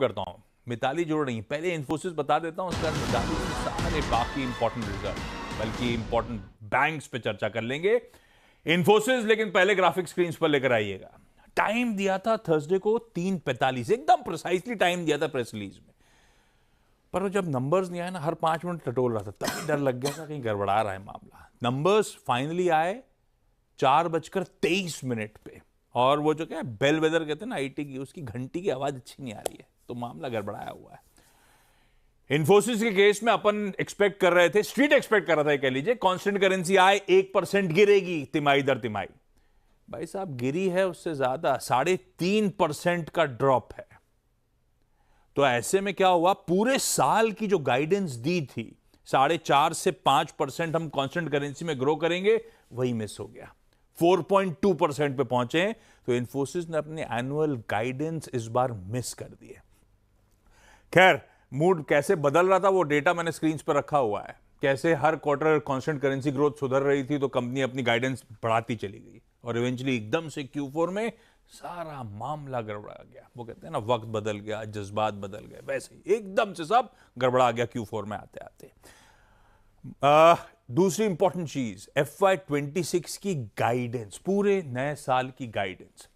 करता हूं, मिताली जोड़ रही है। पहले इन्फोसिस बता देता हूं, उसके बाद मिताली से सारे बाकी इंपॉर्टेंट रिजल्ट बल्कि इंपॉर्टेंट बैंक्स पे चर्चा कर लेंगे। इन्फोसिस लेकिन पहले ग्राफिक स्क्रीन पर लेकर आइएगा। टाइम दिया था थर्सडे को 3:45, एकदम प्रिसाइसली टाइम दिया था प्रेस रिलीज में, पर जब नंबर्स नहीं आए ना, हर 5 मिनट टटोल रहा था, तभी डर लग गया था कहीं गड़बड़ा रहा है मामला। नंबर्स फाइनली आए 4:23 पे, और वो जो क्या बेल वेदर कहते हैं ना आईटी की, उसकी घंटी की आवाज अच्छी नहीं आ रही है, तो मामला गड़बड़ाया हुआ है। इन्फोसिस के केस में अपन एक्सपेक्ट कर रहे थे, स्ट्रीट एक्सपेक्ट कर रहा था, कह लीजिए कांस्टेंट करेंसी आए 1% गिरेगी तिमाही दर तिमाही। भाई साहब गिरी है उससे ज्यादा, 3.5% का ड्रॉप है। तो ऐसे में क्या हुआ, पूरे साल की जो गाइडेंस दी थी 4.5 से 5% हम कांस्टेंट करेंसी में ग्रो करेंगे, वही मिस हो गया। 4.2% पे पहुंचे, तो इन्फोसिस ने अपने एनुअल गाइडेंस इस बार मिस कर दिए। खैर, मूड कैसे बदल रहा था वो डेटा मैंने स्क्रीन पर रखा हुआ है। कैसे हर क्वार्टर कांस्टेंट करेंसी ग्रोथ सुधर रही थी, तो कंपनी अपनी गाइडेंस बढ़ाती चली गई, और इवेंचुअली एकदम से Q4 में सारा मामला गड़बड़ा गया। वो कहते हैं ना, वक्त बदल गया, जज्बात बदल गए, वैसे ही एकदम से सब गड़बड़ा गया Q4 में आते आते। दूसरी इंपॉर्टेंट चीज, FY26 की गाइडेंस, पूरे नए साल की गाइडेंस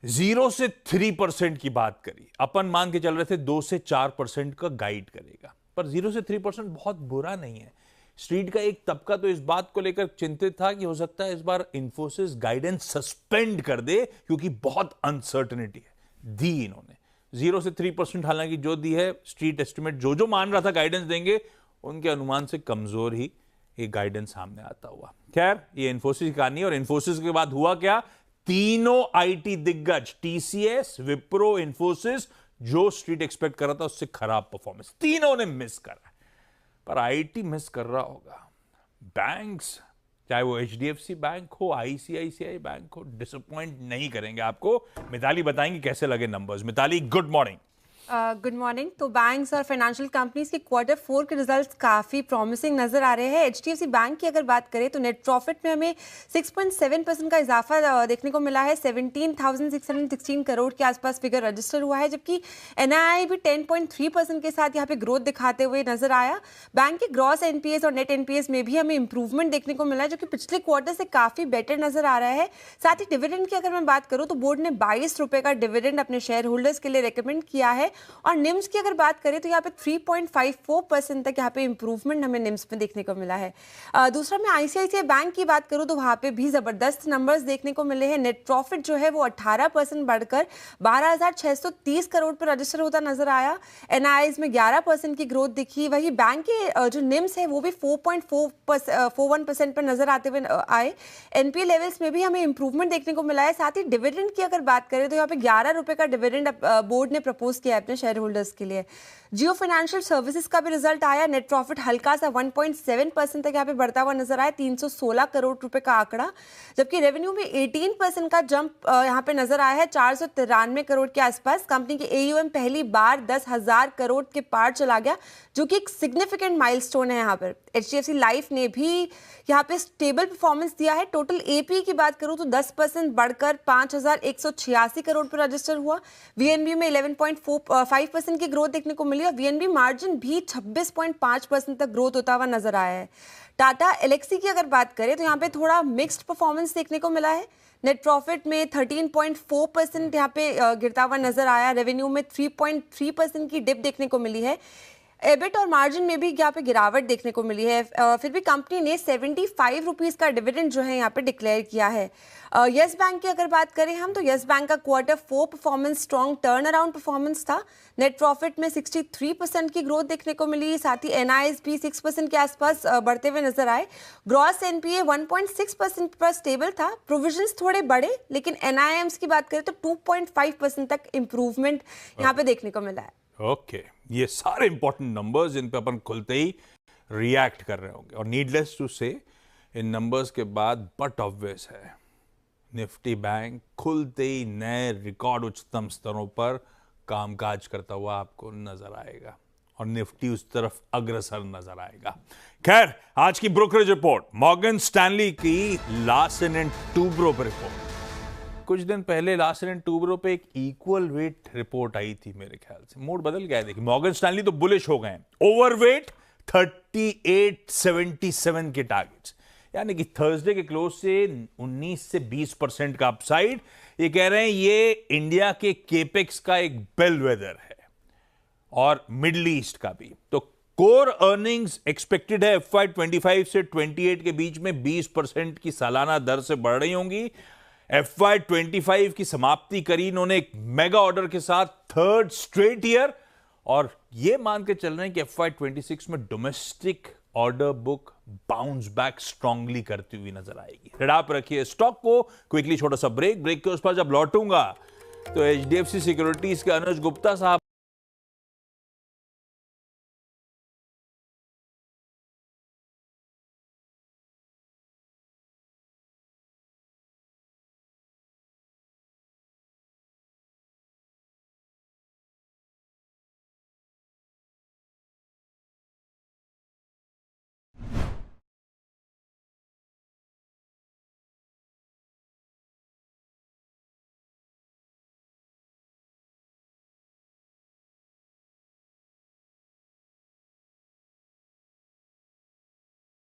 0 से 3% की बात करी। अपन मान के चल रहे थे 2 से 4% का गाइड करेगा, पर 0 से 3% बहुत बुरा नहीं है। स्ट्रीट का एक तबका तो इस बात को लेकर चिंतित था कि हो सकता है इस बार इन्फोसिस गाइडेंस सस्पेंड कर दे, क्योंकि बहुत अनसर्टेनिटी है। दी इन्होंने 0 से 3%, हालांकि जो दी है स्ट्रीट एस्टिमेट जो मान रहा था गाइडेंस देंगे, उनके अनुमान से कमजोर ही ये गाइडेंस सामने आता हुआ। खैर, ये इन्फोसिस की कहानी है, और इन्फोसिस के बाद हुआ क्या, तीनों आईटी दिग्गज TCS, विप्रो, इन्फोसिस, जो स्ट्रीट एक्सपेक्ट कर रहा था उससे खराब परफॉर्मेंस, तीनों ने मिस करा। पर आईटी मिस कर रहा होगा, बैंक्स, चाहे वो HDFC बैंक हो, ICICI बैंक हो, डिसअपॉइंट नहीं करेंगे आपको। मिताली बताएंगी कैसे लगे numbers. Mitali, good morning. Good morning. तो बैंक्स और फाइनेंशियल कंपनीज के Q4 के रिजल्ट्स काफ़ी प्रॉमिसिंग नजर आ रहे हैं। HDFC बैंक की अगर बात करें तो नेट प्रॉफिट में हमें 6.7% का इजाफा देखने को मिला है। 17,616 करोड़ के आसपास फिगर रजिस्टर हुआ है, जबकि NII भी 10.3% के साथ यहाँ पे ग्रोथ दिखाते हुए नजर आया। बैंक के ग्रॉस NPAs और नेट NPAs में भी हमें इंप्रूवमेंट देखने को मिला है, जो कि पिछले क्वार्टर से काफ़ी बेटर नजर आ रहा है। साथ ही डिविडेंड की अगर मैं बात करूँ तो बोर्ड ने 22 रुपये का डिविडेंड अपने शेयर होल्डर्स के लिए रिकमेंड किया है। और निम्स की अगर बात करें तो यहाँ पे 3.54% तक यहाँ पे इंप्रूवमेंट हमें निम्स में देखने को मिला है। दूसरा, मैं ICICI बैंक की बात करूँ तो वहाँ पे भी जबरदस्त नंबर्स देखने को मिले हैं। नेट प्रॉफिट जो है वो 18% बढ़कर 12,630 करोड़ पर रजिस्टर होता नजर आया। NIIs में 11% की ग्रोथ दिखी। वही बैंक के जो निम्स है वो भी 4.41% पर नजर आते हुए आए। NPA लेवल्स में भी हमें इंप्रूवमेंट देखने को मिला है। साथ ही डिविडेंड की अगर बात करें तो यहाँ पे 11 रुपए का डिविडेंड बोर्ड ने प्रपोज किया है अपने शेयर होल्डर्स के लिए। जियो फाइनेंशियल सर्विसेज का भी रिजल्ट आया। नेट प्रॉफिट हल्का सा 1.7% तक यहाँ पे बढ़ता हुआ नजर आया, 316 करोड़ रुपए का आंकड़ा, जबकि रेवेन्यू में 18% का जंप यहाँ पे नजर आया है, 493 करोड़ के आसपास। कंपनी की AUM पहली बार 10,000 करोड़ के पार चला गया, जो कि एक सिग्निफिकेंट माइलस्टोन है। यहाँ पर HDFC लाइफ ने भी यहाँ पे स्टेबल परफॉर्मेंस दिया है। टोटल APE की बात करूँ तो 10% बढ़कर 5,186 करोड़ पर रजिस्टर हुआ। VNB में 11.5% की ग्रोथ देखने को मिली, और VNB मार्जिन भी 26.5% तक ग्रोथ होता हुआ नजर आया है। टाटा एलेक्सी की अगर बात करें तो यहाँ पे थोड़ा मिक्स्ड परफॉर्मेंस देखने को मिला है। नेट प्रॉफिट में 13.4% यहाँ पे गिरता हुआ नजर आया। रेवेन्यू में 3.3% की डिप देखने को मिली है। एबिट और मार्जिन में भी यहाँ पे गिरावट देखने को मिली है। फिर भी कंपनी ने 75 रुपीज़ का डिविडेंड जो है यहाँ पे डिक्लेयर किया है। यस बैंक की अगर बात करें हम तो यस बैंक का Q4 performance strong turn around performance था। नेट प्रॉफिट में 63% की ग्रोथ देखने को मिली। साथ ही NIIs भी 6% के आसपास बढ़ते हुए नजर आए। ग्रॉस NPA 1.6% पर स्टेबल था। प्रोविजंस थोड़े बढ़े, लेकिन NIMs की बात करें तो 2.5% तक इंप्रूवमेंट यहाँ पे देखने को मिला है। ओके, ये सारे इंपॉर्टेंट नंबर्स इन पे अपन खुलते ही रिएक्ट कर रहे होंगे, और नीडलेस टू से इन नंबर्स के बाद बट ऑब्वियस है, निफ्टी बैंक खुलते ही नए रिकॉर्ड उच्चतम स्तरों पर कामकाज करता हुआ आपको नजर आएगा, और निफ्टी उस तरफ अग्रसर नजर आएगा। खैर, आज की ब्रोकरेज रिपोर्ट, मॉर्गन स्टैनली की लार्सन एंड टूब्रो रिपोर्ट, कुछ दिन पहले लास्ट एंड टूबरो पे एक इक्वल वेट रिपोर्ट आई थी, मेरे ख्याल से मूड बदल गया है। देखिए मॉर्गन स्टैनली तो बुलिश हो गए हैं, ओवरवेट 3877 के टारगेट्स, यानी कि थर्सडे के क्लोज से 19 से 20% का अपसाइड। ये कह रहे हैं ये इंडिया के केपेक्स का एक बेलवेदर है और मिडल ईस्ट का भी। तो कोर अर्निंग्स एक्सपेक्टेड है FY25 से 28 के बीच में 20% की सालाना दर से बढ़ रही होंगी। FY25 की समाप्ति करी इन्होंने एक मेगा ऑर्डर के साथ, थर्ड स्ट्रेट ईयर, और ये मान के चल रहे हैं कि FY26 में domestic order book bounce back strongly करती हुई नजर आएगी। रिड़ा पर रखिए स्टॉक को। क्विकली छोटा सा ब्रेक के उस पर जब लौटूंगा तो HDFC सिक्योरिटीज के अनुज गुप्ता साहब